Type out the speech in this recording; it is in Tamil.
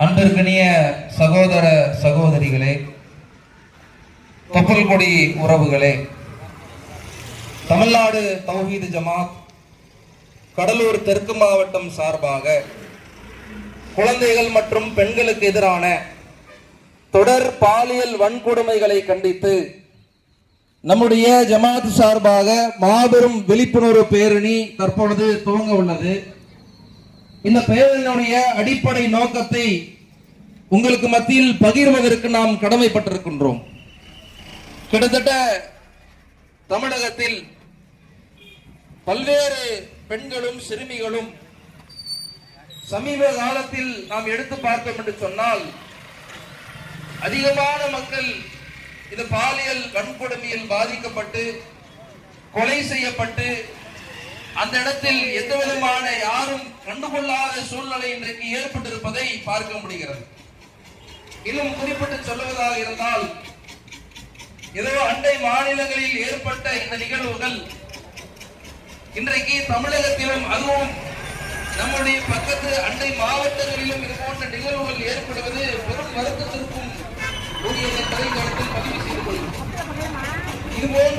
அன்பிற்கினிய சகோதர சகோதரிகளே, தொப்புள் கொடி உறவுகளே, தமிழ்நாடு தௌஹீத் ஜமாத் கடலூர் தெற்கு மாவட்டம் சார்பாக குழந்தைகள் மற்றும் பெண்களுக்கு எதிரான தொடர் பாலியல் வன்கொடுமைகளை கண்டித்து நம்முடைய ஜமாத் சார்பாக மாபெரும் விழிப்புணர்வு பேரணி தற்பொழுது துவங்க உள்ளது. இந்த பேரணியுடைய அடிப்படை நோக்கத்தை உங்களுக்கு மத்தியில் பகிர்வதற்கு நாம் கடமைப்பட்டிருக்கின்றோம். கிட்டத்தட்ட தமிழகத்தில் பல்வேறு பெண்களும் சிறுமிகளும் சமீப காலத்தில் நாம் எடுத்து பார்த்தோம் என்று சொன்னால் அதிகமான மக்கள் இந்த பாலியல் வன்கொடுமையில் பாதிக்கப்பட்டு கொலை செய்யப்பட்டு அந்த இடத்தில் எந்த விதமான யாரும் கண்டுகொள்ளாத சூழ்நிலை இன்றைக்கு ஏற்பட்டிருப்பதை பார்க்க முடிகிறது. இன்னும் குறிப்பிட்டு சொல்லுவதாக இருந்தால், ஏதோ அண்டை மாநிலங்களில் ஏற்பட்ட இந்த நிகழ்வுகள் இன்றைக்கு தமிழகத்திலும், அதுவும் நம்முடைய பக்கத்து அண்டை மாவட்டங்களிலும் இது போன்ற நிகழ்வுகள் ஏற்படுவது பெரும் வருத்தத்திற்கும் கூடிய கருத்தில் பதிவு செய்து கொள்கிறோம். இதுபோன்ற